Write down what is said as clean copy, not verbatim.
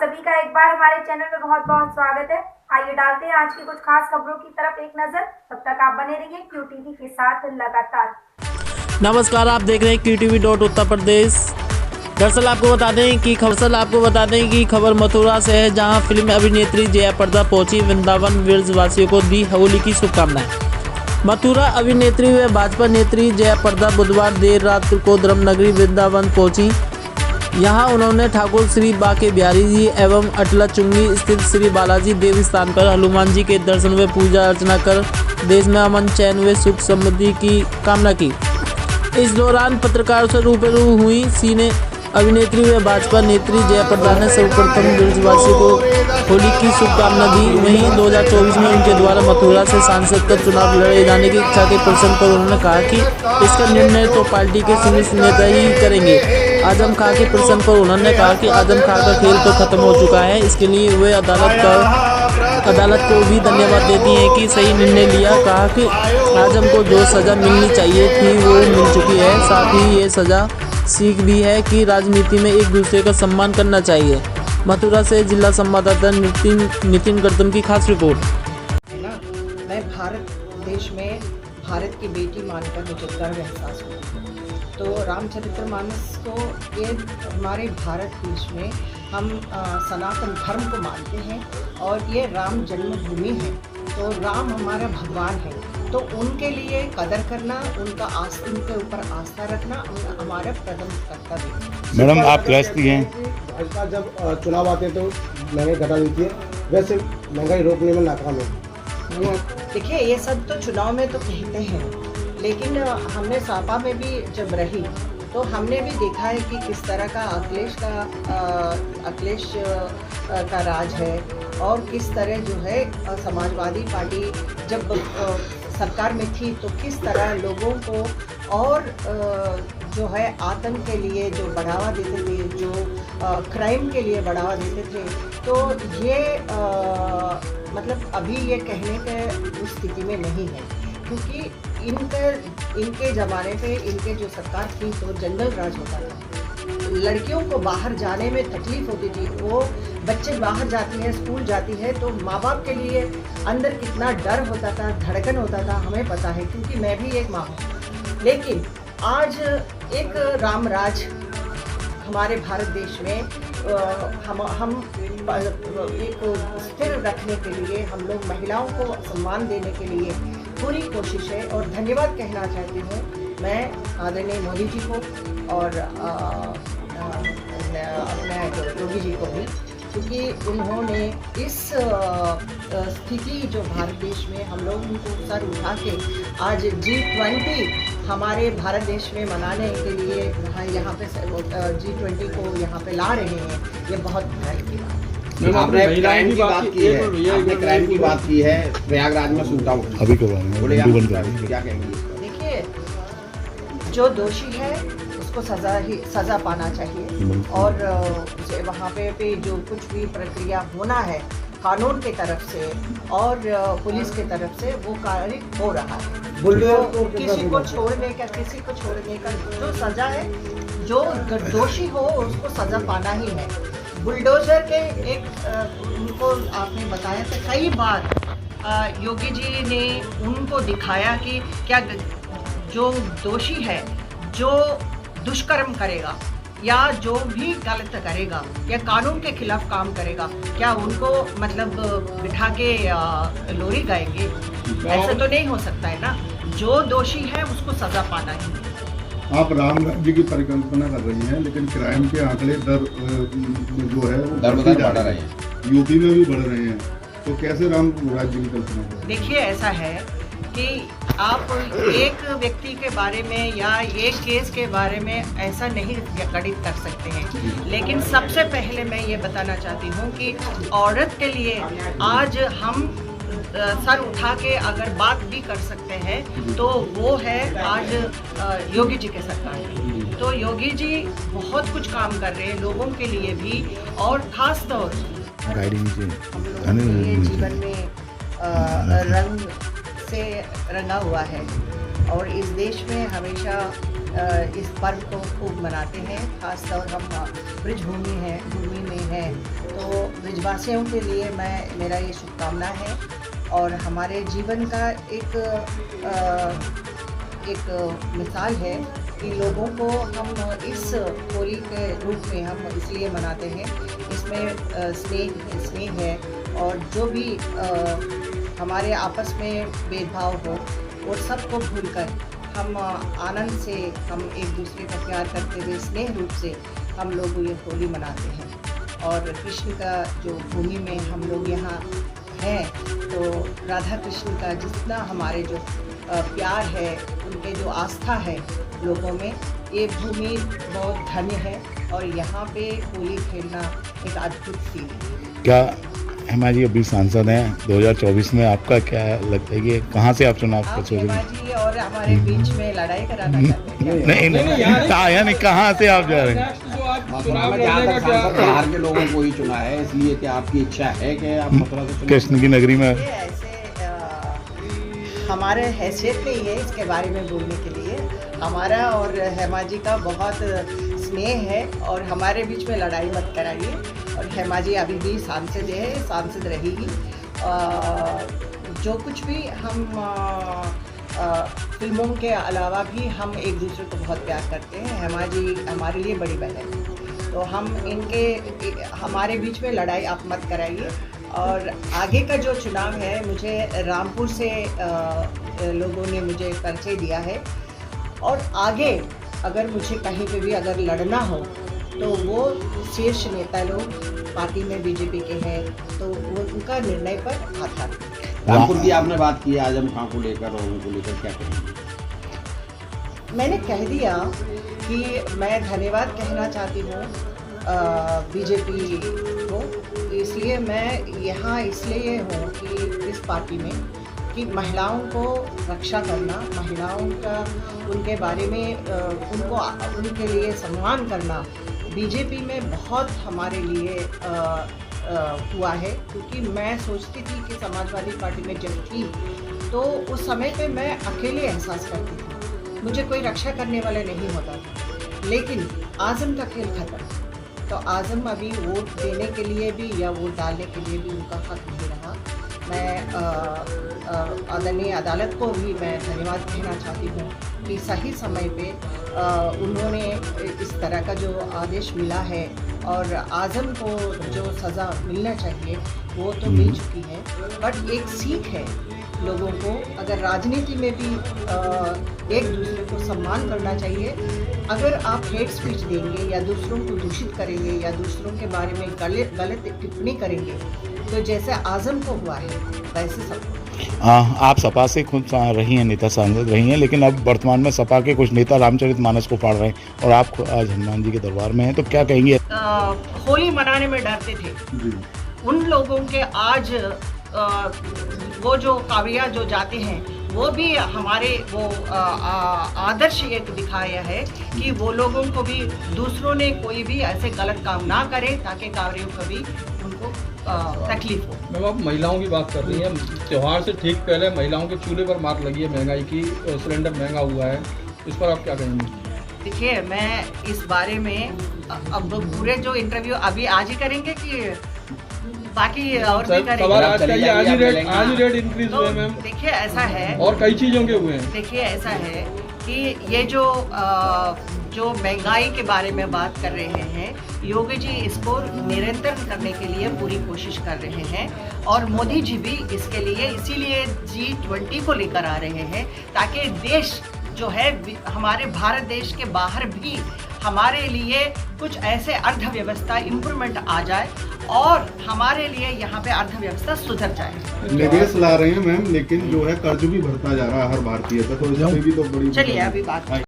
सभी का एक बार हमारे चैनल में बहुत बहुत स्वागत है। आइए डालते हैं आज की कुछ खास खबरों की तरफ एक नजर। तब तक आप बने रहिए QTV के साथ लगातार। नमस्कार, आप देख रहे हैं QTV उत्तर प्रदेश। दरअसल आपको बता दें कि खबर मथुरा से है, जहां फिल्म अभिनेत्री जया प्रदा पहुंची वृंदावन ब्रजवासियों को दी होली की शुभकामनाएं। मथुरा अभिनेत्री व भाजपा नेत्री जया प्रदा बुधवार देर रात को धर्मनगरी वृंदावन पहुंची। यहां उन्होंने ठाकुर श्री बाके बिहारी जी एवं अटला चुंगी स्थित श्री बालाजी देवी स्थान पर हनुमान जी के दर्शन व पूजा अर्चना कर देश में अमन चैन व सुख समृद्धि की कामना की। इस दौरान पत्रकारों से रूबरू हुई सिने अभिनेत्री व भाजपा नेत्री जया प्रदा ने सर्वप्रथम ब्रजवासियों को होली की शुभकामना दी। वहीं 2024 में उनके द्वारा मथुरा से सांसद का चुनाव लड़े जाने की इच्छा के प्रश्न पर उन्होंने कहा कि इसका निर्णय तो पार्टी के शीर्ष नेता ही करेंगे। आजम खां के प्रश्न पर उन्होंने कहा कि आजम खां का खेल तो खत्म हो चुका है, इसके लिए वे अदालत को भी धन्यवाद देती हैं कि सही निर्णय लिया। कहा कि आजम को जो सज़ा मिलनी चाहिए थी वो मिल चुकी है, साथ ही ये सज़ा सीख भी है कि राजनीति में एक दूसरे का सम्मान करना चाहिए। मथुरा से जिला संवाददाता नितिन गौतम की खास रिपोर्ट। मैं भारत देश में भारत की बेटी मानकर मुझे गर्व एहसास हुआ। तो रामचरितमानस को ये हमारे भारत देश में हम सनातन धर्म को मानते हैं और ये राम जन्मभूमि है। तो राम हमारा भगवान है, तो उनके लिए कदर करना, उनके ऊपर आस्था रखना हमारा प्रथम कर्तव्य। मैडम, आप गृहस्थी हैं। भाजपा जब चुनाव आते हैं तो महंगाई घटा देती है, वैसे महंगाई रोकने में नाकाम है। देखिए, ये सब तो चुनाव में तो कहते हैं, लेकिन हमने सापा में भी जब रही तो हमने भी देखा है कि किस तरह का अखिलेश का राज है और किस तरह जो है समाजवादी पार्टी जब सरकार में थी तो किस तरह लोगों को और जो है आतंक के लिए जो बढ़ावा देते थे, जो क्राइम के लिए बढ़ावा देते थे। तो ये मतलब अभी ये कहने के उस स्थिति में नहीं है, क्योंकि इनके ज़माने पे इनके जो सरकार थी तो जंगल राज होता था। लड़कियों को बाहर जाने में तकलीफ होती थी। वो बच्चे बाहर जाती हैं, स्कूल जाती है तो माँ बाप के लिए अंदर कितना डर होता था, धड़कन होता था, हमें पता है, क्योंकि मैं भी एक माँ हूँ। लेकिन आज एक राम राज हमारे भारत देश में हम एक स्थिर रखने के लिए, हम लोग महिलाओं को सम्मान देने के लिए पूरी कोशिश है। और धन्यवाद कहना चाहती हूँ मैं आदरणीय मोदी जी को और अपने योगी जी को भी, क्योंकि उन्होंने इस स्थिति जो भारत देश में हम लोग उनको सर उठा के आज G20 हमारे भारत देश में मनाने के लिए यहाँ पे G20 को यहाँ पे ला रहे हैं, ये बहुत गर्व की बात है। आपने क्राइम की बात की है, प्रयागराज में शूट आउट अभी के बारे में क्या कहेंगे? देखिए, जो दोषी है उसको सज़ा पाना चाहिए और वहाँ पे जो कुछ भी प्रक्रिया होना है कानून के तरफ से और पुलिस के तरफ से वो कार्य हो रहा है। तो किसी को छोड़ने का जो सज़ा है, जो दोषी हो उसको सज़ा पाना ही है। बुलडोजर के उनको आपने बताया था कई बार, योगी जी ने उनको दिखाया कि क्या जो दोषी है, जो दुष्कर्म करेगा या जो भी गलत करेगा या कानून के खिलाफ काम करेगा, क्या उनको मतलब बिठा के लोरी गाएंगे? ऐसा तो नहीं हो सकता है ना। जो दोषी है उसको सज़ा पाना ही है। आप राम राज्य की परिकल्पना कर रही हैं, लेकिन क्राइम के आंकड़े दर जो है वो बढ़ रहे हैं, यूपी में भी बढ़ रहे हैं, तो कैसे राम राज्य की कल्पना करें? देखिए, ऐसा है कि आप एक व्यक्ति के बारे में या एक केस के बारे में ऐसा नहीं गणित कर सकते हैं। लेकिन सबसे पहले मैं ये बताना चाहती हूँ कि औरत के लिए आज हम सर उठा के अगर बात भी कर सकते हैं तो वो है आज योगी जी के सरकार। तो योगी जी बहुत कुछ काम कर रहे हैं लोगों के लिए भी, और खास तौर जीवन में रंग से रंगा हुआ है और इस देश में हमेशा इस पर्व को खूब मनाते हैं। खासतौर हम ब्रज भूमि में हैं तो ब्रिजवासियों के लिए मेरा ये शुभकामना है और हमारे जीवन का एक मिसाल है कि लोगों को हम इस होली के रूप में हम इसलिए मनाते हैं। इसमें स्नेह है और जो भी हमारे आपस में भेदभाव हो और सबको भूलकर हम आनंद से हम एक दूसरे का प्यार करते हुए स्नेह रूप से हम लोग ये होली मनाते हैं। और कृष्ण का जो भूमि में हम लोग यहाँ हैं तो राधा कृष्ण का जितना हमारे जो प्यार है, उनके जो आस्था है लोगों में, ये भूमि बहुत धन्य है और यहाँ पे होली खेलना एक अद्भुत फील है। क्या हेमा जी अभी सांसद हैं 2024 में, आपका क्या लगता है कि कहाँ से आप चुनाव कर सोच हेमा रहे जी और हमारे बीच में लड़ाई कराना चाहते हैं? हैं? यानी कहाँ से आप जा रहे हैं? बिहार के लोगों को ही चुना है, इसलिए क्या आपकी इच्छा है कि आप मथुरा से कृष्ण की नगरी में? ये ऐसे हमारे हैसियत नहीं है इसके बारे में बोलने के लिए। हमारा और हेमा जी का बहुत स्नेह है और हमारे बीच में लड़ाई मत कराइए। और हेमा जी अभी भी सांसद है, सांसद रहेगी। जो कुछ भी हम फिल्मों के अलावा भी हम एक दूसरे को बहुत प्यार करते हैं। हेमा जी हमारे लिए बड़ी बहन है, तो हम हमारे बीच में लड़ाई आप मत कराइए। और आगे का जो चुनाव है, मुझे रामपुर से लोगों ने मुझे परिचय दिया है और आगे अगर मुझे कहीं पे भी अगर लड़ना हो तो वो शीर्ष नेता लोग पार्टी में बीजेपी के हैं, तो वो उनका निर्णय पर आधार। रामपुर की आपने बात की, आजम खां को लेकर और उनको लेकर क्या करेंगे? मैंने कह दिया कि मैं धन्यवाद कहना चाहती हूँ बीजेपी को। इसलिए मैं यहाँ इसलिए हूँ कि इस पार्टी में कि महिलाओं को रक्षा करना, महिलाओं का उनके बारे में उनके लिए सम्मान करना बीजेपी में बहुत हमारे लिए हुआ है। क्योंकि मैं सोचती थी कि समाजवादी पार्टी में जब थी तो उस समय पे मैं अकेले एहसास करती थी, मुझे कोई रक्षा करने वाला नहीं होता था। लेकिन आज़म का खेल खत्म, तो आज़म अभी वोट देने के लिए भी या वोट डालने के लिए भी उनका हक नहीं रहा। मैं आदरणीय अदालत को भी मैं धन्यवाद कहना चाहती हूँ कि सही समय पे उन्होंने इस तरह का जो आदेश मिला है और आज़म को जो सज़ा मिलना चाहिए वो तो मिल चुकी है। बट एक सीख है लोगों को, अगर राजनीति में भी एक दूसरे को सम्मान करना चाहिए। अगर आप हेट स्पीच देंगे या दूसरों को दूषित करेंगे या दूसरों के बारे में गलत टिप्पणी करेंगे तो जैसे आज़म को हुआ है वैसे सबको। आप सपा से खुद रही हैं, नेता सांसद रही हैं, लेकिन अब वर्तमान में सपा के कुछ नेता रामचरितमानस को फाड़ रहे हैं और आप आज हनुमान जी के दरबार में हैं, तो क्या कहेंगे? होली मनाने में डरते थे उन लोगों के आज वो जो कावड़िया जो जाते हैं वो भी हमारे वो आदर्श एक दिखाया है कि वो लोगों को भी दूसरों ने कोई भी ऐसे गलत काम ना करे ताकि कावड़ियों को भी उनको तकलीफ हो। मैम, आप महिलाओं की बात कर रही हैं, त्यौहार से ठीक पहले महिलाओं के चूल्हे पर मार लगी है, महंगाई की, सिलेंडर महंगा हुआ है, इस पर आप क्या कहेंगे? देखिए, मैं इस बारे में अब पूरे जो इंटरव्यू अभी आज ही करेंगे कि बाकी और भी करेंगे? सवाल आज का ये आज ही रेट इंक्रीज हुए मैम। देखिए ऐसा है, और कई चीज़ों के हुए हैं। देखिए ऐसा है कि ये जो महंगाई के बारे में बात कर रहे हैं, योगी जी इसको निरंतर करने के लिए पूरी कोशिश कर रहे हैं और मोदी जी भी इसके लिए इसीलिए G20 को लेकर आ रहे हैं ताकि देश जो है हमारे भारत देश के बाहर भी हमारे लिए कुछ ऐसे अर्थव्यवस्था इम्प्रूवमेंट आ जाए और हमारे लिए यहाँ पे अर्थव्यवस्था सुधर जाए। निवेश ला रहे हैं मैम, लेकिन जो है कर्ज भी बढ़ता जा रहा है हर भारतीय का, तो इससे भी तो बड़ी चलिए अभी बात